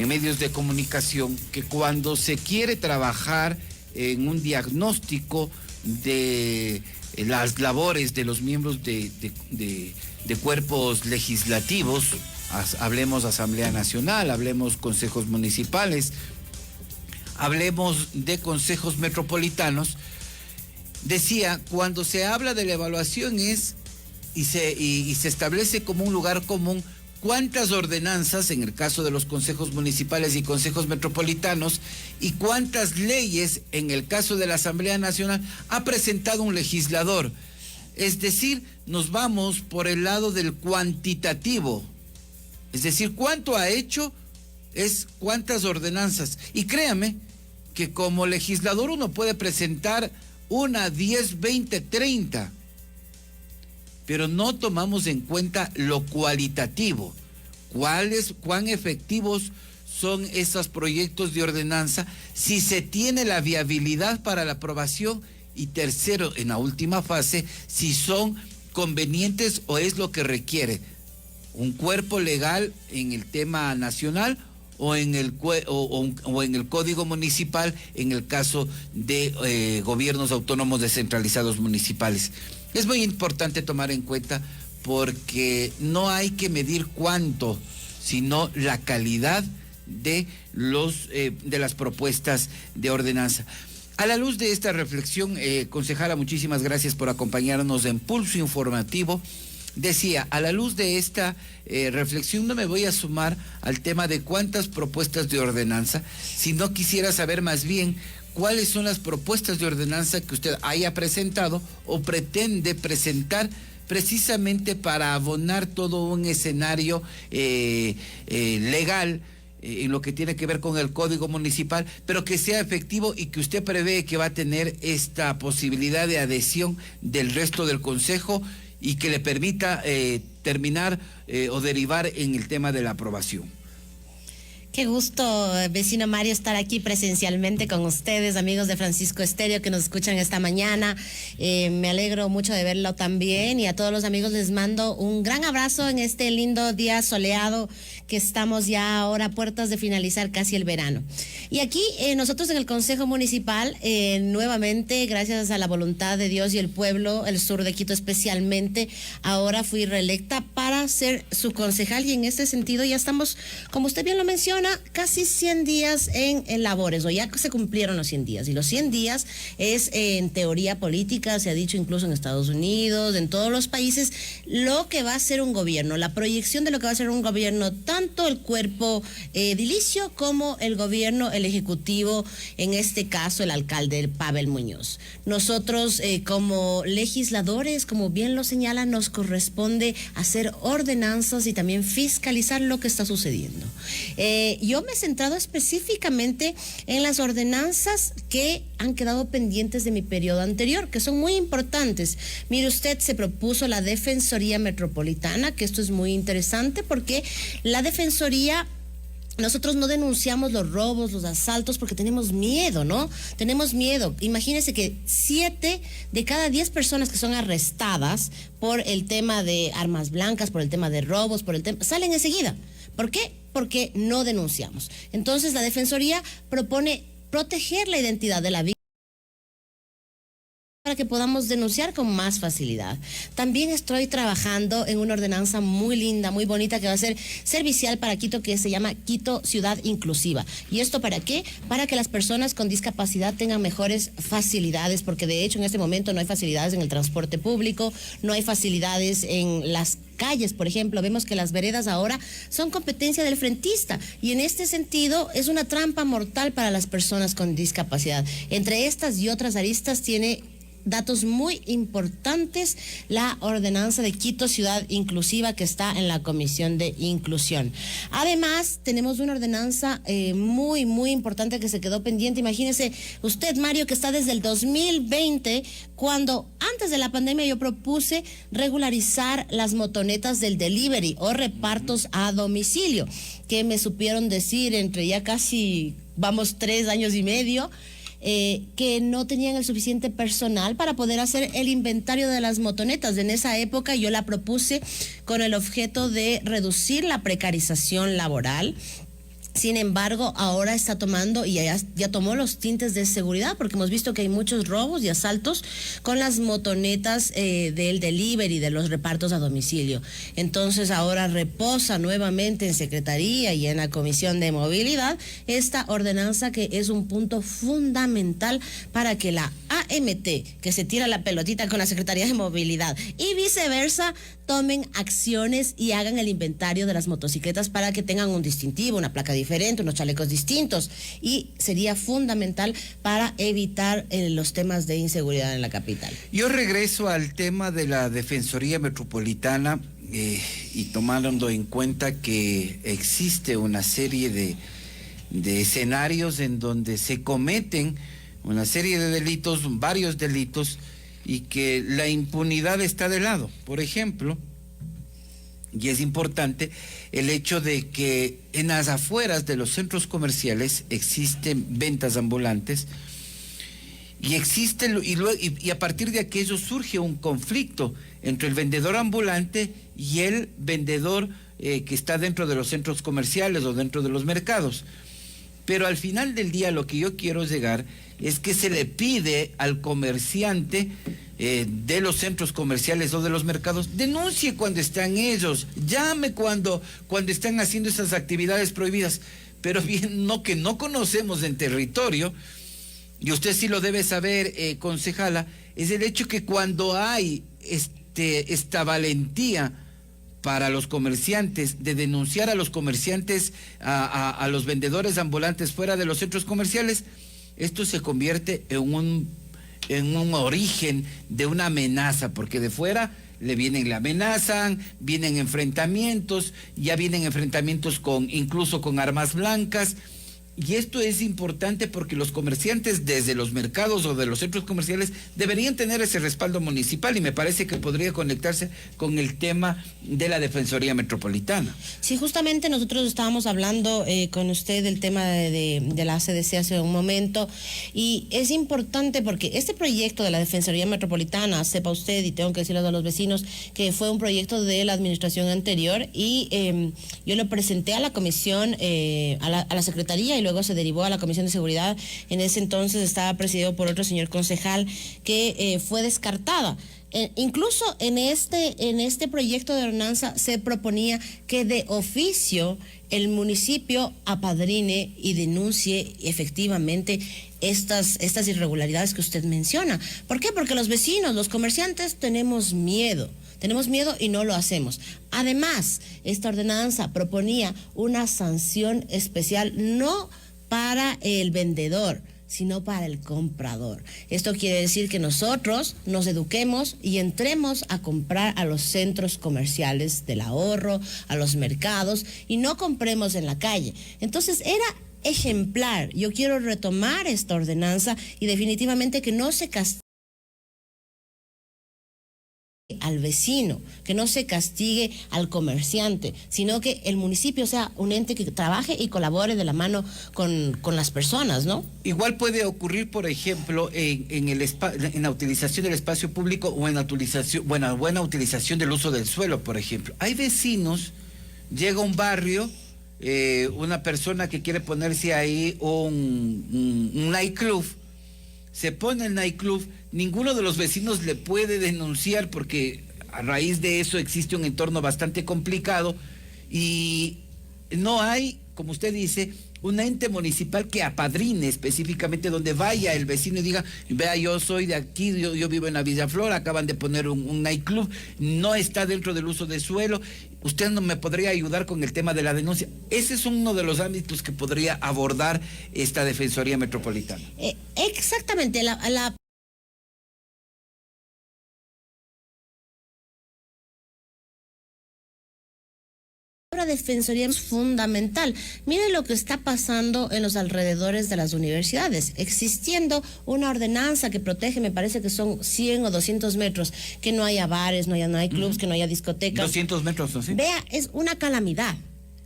en medios de comunicación que cuando se quiere trabajar en un diagnóstico de las labores de los miembros de cuerpos legislativos, hablemos Asamblea Nacional, hablemos consejos municipales, hablemos de consejos metropolitanos, decía, cuando se habla de la evaluación y se establece como un lugar común cuántas ordenanzas, en el caso de los consejos municipales y consejos metropolitanos, y cuántas leyes, en el caso de la Asamblea Nacional, ha presentado un legislador. Es decir, nos vamos por el lado del cuantitativo. Es decir, cuánto ha hecho es cuántas ordenanzas. Y créame que como legislador uno puede presentar 1, 10, 20, 30, pero no tomamos en cuenta lo cualitativo. ¿Cuán efectivos son esos proyectos de ordenanza? Si se tiene la viabilidad para la aprobación. Y tercero, en la última fase, si son convenientes o es lo que requiere un cuerpo legal en el tema nacional o en el Código Municipal en el caso de gobiernos autónomos descentralizados municipales. Es muy importante tomar en cuenta porque no hay que medir cuánto, sino la calidad de las propuestas de ordenanza. A la luz de esta reflexión, concejala, muchísimas gracias por acompañarnos en Pulso Informativo. Decía, a la luz de esta reflexión no me voy a sumar al tema de cuántas propuestas de ordenanza, sino quisiera saber más bien cuáles son las propuestas de ordenanza que usted haya presentado o pretende presentar precisamente para abonar todo un escenario legal en lo que tiene que ver con el Código Municipal, pero que sea efectivo y que usted prevé que va a tener esta posibilidad de adhesión del resto del Consejo y que le permita terminar o derivar en el tema de la aprobación. Qué gusto, vecino Mario, estar aquí presencialmente con ustedes, amigos de Francisco Estéreo que nos escuchan esta mañana. Me alegro mucho de verlo también y a todos los amigos les mando un gran abrazo en este lindo día soleado que estamos ya ahora a puertas de finalizar casi el verano. Y aquí nosotros en el Consejo Municipal, nuevamente, gracias a la voluntad de Dios y el pueblo, el sur de Quito especialmente, ahora fui reelecta para ser su concejal y en este sentido ya estamos, como usted bien lo menciona, casi 100 días en labores, o ya se cumplieron los 100 días, y los 100 días es en teoría política, se ha dicho incluso en Estados Unidos, en todos los países, lo que va a ser un gobierno, la proyección de lo que va a ser un gobierno, tanto el cuerpo edilicio como el gobierno, el ejecutivo, en este caso el alcalde Pavel Muñoz. Nosotros como legisladores, como bien lo señala, nos corresponde hacer ordenanzas y también fiscalizar lo que está sucediendo. Yo me he centrado específicamente en las ordenanzas que han quedado pendientes de mi periodo anterior, que son muy importantes. Mire usted, se propuso la Defensoría Metropolitana, que esto es muy interesante porque la Defensoría... Nosotros no denunciamos los robos, los asaltos, porque tenemos miedo, ¿no? Tenemos miedo. Imagínense que 7 de cada 10 personas que son arrestadas por el tema de armas blancas, por el tema de robos, por el tema, salen enseguida. ¿Por qué? Porque no denunciamos. Entonces, la Defensoría propone proteger la identidad de la víctima para que podamos denunciar con más facilidad. También estoy trabajando en una ordenanza muy linda, muy bonita, que va a ser servicial para Quito, que se llama Quito Ciudad Inclusiva. ¿Y esto para qué? Para que las personas con discapacidad tengan mejores facilidades, porque de hecho en este momento no hay facilidades en el transporte público, no hay facilidades en las calles, por ejemplo. Vemos que las veredas ahora son competencia del frentista y en este sentido es una trampa mortal para las personas con discapacidad. Entre estas y otras aristas tiene datos muy importantes la ordenanza de Quito Ciudad Inclusiva que está en la Comisión de Inclusión. Además, tenemos una ordenanza muy, muy importante que se quedó pendiente. Imagínese usted, Mario, que está desde el 2020, cuando antes de la pandemia yo propuse regularizar las motonetas del delivery o repartos a domicilio, que me supieron decir entre ya casi, 3 años y medio, que no tenían el suficiente personal para poder hacer el inventario de las motonetas. En esa época yo la propuse con el objeto de reducir la precarización laboral Sin embargo, ahora está tomando y ya tomó los tintes de seguridad, porque hemos visto que hay muchos robos y asaltos con las motonetas del delivery, de los repartos a domicilio. Entonces ahora reposa nuevamente en Secretaría y en la Comisión de Movilidad esta ordenanza, que es un punto fundamental para que la AMT, que se tira la pelotita con la Secretaría de Movilidad, y viceversa, tomen acciones y hagan el inventario de las motocicletas para que tengan un distintivo, una placa diferente, unos chalecos distintos, y sería fundamental para evitar los temas de inseguridad en la capital. Yo regreso al tema de la Defensoría Metropolitana y tomando en cuenta que existe una serie de escenarios en donde se cometen una serie de delitos, varios delitos, y que la impunidad está de lado. Por ejemplo, y es importante el hecho de que en las afueras de los centros comerciales existen ventas ambulantes y a partir de aquello surge un conflicto entre el vendedor ambulante y el vendedor que está dentro de los centros comerciales o dentro de los mercados. Pero al final del día lo que yo quiero llegar es que se le pide al comerciante de los centros comerciales o de los mercados, denuncie cuando están ellos, llame cuando están haciendo esas actividades prohibidas. Pero bien, que no conocemos en territorio, y usted sí lo debe saber, concejala, es el hecho que cuando hay esta valentía para los comerciantes de denunciar a los comerciantes, a los vendedores ambulantes fuera de los centros comerciales, esto se convierte en un origen de una amenaza, porque de fuera le amenazan, vienen enfrentamientos, ya vienen enfrentamientos incluso con armas blancas. Y esto es importante porque los comerciantes desde los mercados o de los centros comerciales deberían tener ese respaldo municipal, y me parece que podría conectarse con el tema de la Defensoría Metropolitana. Sí, justamente nosotros estábamos hablando con usted del tema de la CDC hace un momento, y es importante porque este proyecto de la Defensoría Metropolitana, sepa usted, y tengo que decirlo a los vecinos, que fue un proyecto de la administración anterior, y yo lo presenté a la comisión, a la Secretaría, y luego se derivó a la Comisión de Seguridad. En ese entonces estaba presidido por otro señor concejal que fue descartada. Incluso en este proyecto de ordenanza se proponía que de oficio el municipio apadrine y denuncie efectivamente estas irregularidades que usted menciona. ¿Por qué? Porque los vecinos, los comerciantes, tenemos miedo y no lo hacemos. Además, esta ordenanza proponía una sanción especial, no para el vendedor, sino para el comprador. Esto quiere decir que nosotros nos eduquemos y entremos a comprar a los centros comerciales del ahorro, a los mercados, y no compremos en la calle. Entonces era ejemplar. Yo quiero retomar esta ordenanza y definitivamente que no se castigue al vecino, que no se castigue al comerciante, sino que el municipio sea un ente que trabaje y colabore de la mano con las personas, ¿no? Igual puede ocurrir, por ejemplo, en la utilización del espacio público o en la buena utilización del uso del suelo, por ejemplo. Hay vecinos, llega a un barrio, una persona que quiere ponerse ahí un nightclub, se pone el nightclub, ninguno de los vecinos le puede denunciar porque a raíz de eso existe un entorno bastante complicado y no hay, como usted dice, un ente municipal que apadrine específicamente, donde vaya el vecino y diga, vea, yo soy de aquí, yo vivo en la Villa Flor, acaban de poner un nightclub, no está dentro del uso de suelo, usted no me podría ayudar con el tema de la denuncia. Ese es uno de los ámbitos que podría abordar esta Defensoría Metropolitana. Exactamente, la Defensoría es fundamental. Mire lo que está pasando en los alrededores de las universidades, existiendo una ordenanza que protege, me parece que son 100 o 200 metros, que no haya bares, no hay clubs, que no haya discotecas. 200 metros, ¿no? ¿Sí? Vea, es una calamidad.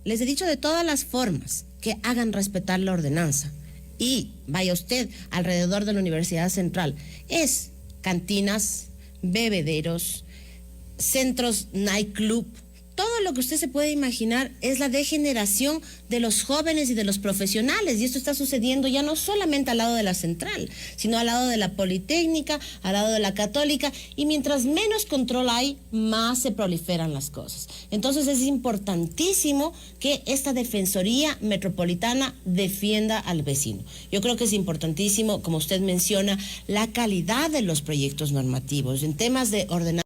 Les he dicho de todas las formas que hagan respetar la ordenanza. Y vaya usted alrededor de la Universidad Central, es cantinas, bebederos, centros nightclub, todo lo que usted se puede imaginar es la degeneración de los jóvenes y de los profesionales. Y esto está sucediendo ya no solamente al lado de la central, sino al lado de la Politécnica, al lado de la Católica. Y mientras menos control hay, más se proliferan las cosas. Entonces es importantísimo que esta Defensoría Metropolitana defienda al vecino. Yo creo que es importantísimo, como usted menciona, la calidad de los proyectos normativos en temas de ordenanza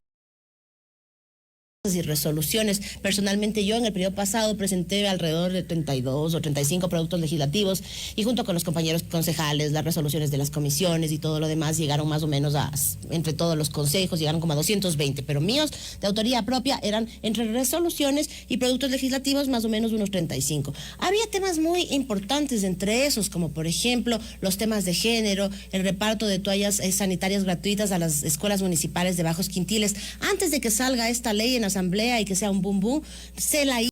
y resoluciones. Personalmente yo en el periodo pasado presenté alrededor de 32 o 35 productos legislativos y junto con los compañeros concejales, las resoluciones de las comisiones y todo lo demás llegaron más o menos a, entre todos los consejos, llegaron como a 220, pero míos de autoría propia eran entre resoluciones y productos legislativos más o menos unos 35. Había temas muy importantes entre esos, como por ejemplo los temas de género, el reparto de toallas sanitarias gratuitas a las escuelas municipales de Bajos Quintiles. Antes de que salga esta ley en asamblea y que sea un boom boom, se la hizo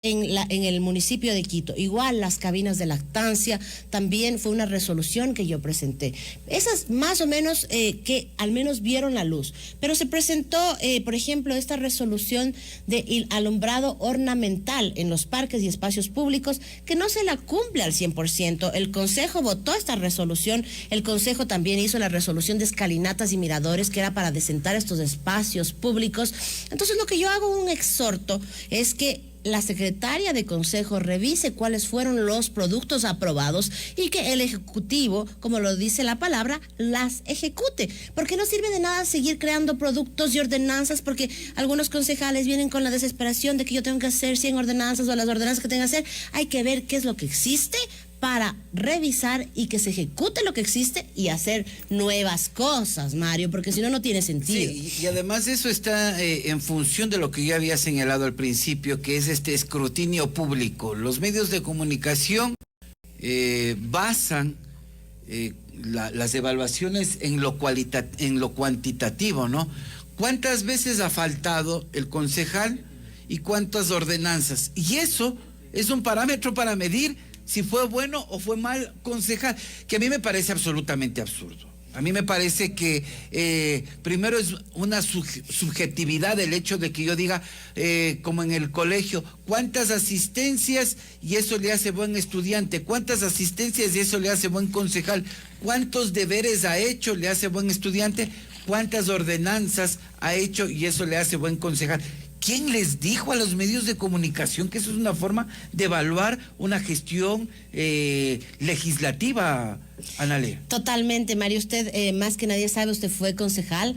en el municipio de Quito. Igual las cabinas de lactancia, también fue una resolución que yo presenté. Esas más o menos que al menos vieron la luz. Pero se presentó, por ejemplo, esta resolución de alumbrado ornamental en los parques y espacios públicos, que no se la cumple al 100%. El Consejo votó esta resolución. El Consejo también hizo la resolución de escalinatas y miradores, que era para decentar estos espacios públicos. Entonces, lo que yo hago un exhorto es que la secretaria de Consejo revise cuáles fueron los productos aprobados y que el Ejecutivo, como lo dice la palabra, las ejecute. Porque no sirve de nada seguir creando productos y ordenanzas, porque algunos concejales vienen con la desesperación de que yo tengo que hacer 100 ordenanzas o las ordenanzas que tengo que hacer. Hay que ver qué es lo que existe para revisar y que se ejecute lo que existe y hacer nuevas cosas, Mario, porque si no, no tiene sentido. Sí, y además eso está en función de lo que yo había señalado al principio, que es este escrutinio público. Los medios de comunicación basan las evaluaciones en lo cuantitativo, ¿no? ¿Cuántas veces ha faltado el concejal y cuántas ordenanzas? Y eso es un parámetro para medir si fue bueno o fue mal concejal, que a mí me parece absolutamente absurdo. A mí me parece que primero es una subjetividad el hecho de que yo diga, como en el colegio, cuántas asistencias y eso le hace buen estudiante, cuántas asistencias y eso le hace buen concejal, cuántos deberes ha hecho, le hace buen estudiante, cuántas ordenanzas ha hecho y eso le hace buen concejal. ¿Quién les dijo a los medios de comunicación que eso es una forma de evaluar una gestión legislativa, Analia? Totalmente, Mario. Usted más que nadie sabe, usted fue concejal.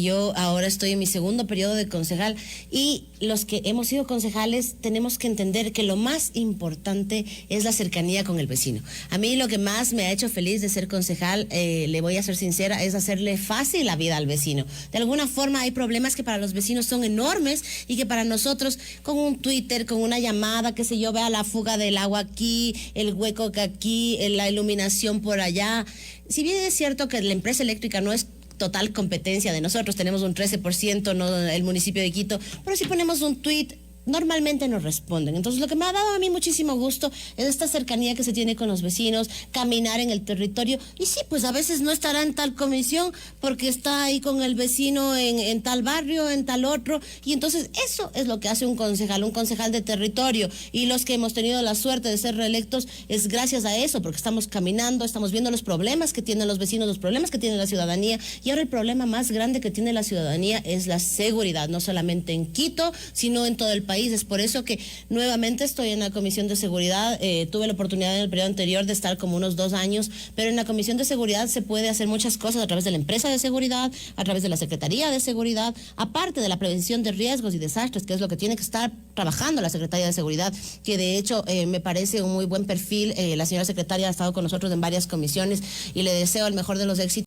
Yo ahora estoy en mi segundo periodo de concejal y los que hemos sido concejales tenemos que entender que lo más importante es la cercanía con el vecino. A mí lo que más me ha hecho feliz de ser concejal, le voy a ser sincera, es hacerle fácil la vida al vecino. De alguna forma hay problemas que para los vecinos son enormes y que para nosotros con un Twitter, con una llamada, qué sé yo, vea la fuga del agua aquí, el hueco que aquí, la iluminación por allá. Si bien es cierto que la empresa eléctrica no es total competencia de nosotros, tenemos un 13%, no el municipio de Quito, pero si ponemos un tweet, normalmente nos responden. Entonces, lo que me ha dado a mí muchísimo gusto es esta cercanía que se tiene con los vecinos, caminar en el territorio. Y sí, pues a veces no estará en tal comisión porque está ahí con el vecino en tal barrio, en tal otro. Y entonces eso es lo que hace un concejal de territorio. Y los que hemos tenido la suerte de ser reelectos es gracias a eso, porque estamos caminando, estamos viendo los problemas que tienen los vecinos, los problemas que tiene la ciudadanía. Y ahora el problema más grande que tiene la ciudadanía es la seguridad, no solamente en Quito, sino en todo el país. Es por eso que nuevamente estoy en la Comisión de Seguridad. Tuve la oportunidad en el periodo anterior de estar como unos 2 años, pero en la Comisión de Seguridad se puede hacer muchas cosas a través de la empresa de seguridad, a través de la Secretaría de Seguridad, aparte de la prevención de riesgos y desastres, que es lo que tiene que estar trabajando la Secretaría de Seguridad, que de hecho me parece un muy buen perfil. La señora secretaria ha estado con nosotros en varias comisiones y le deseo el mejor de los éxitos.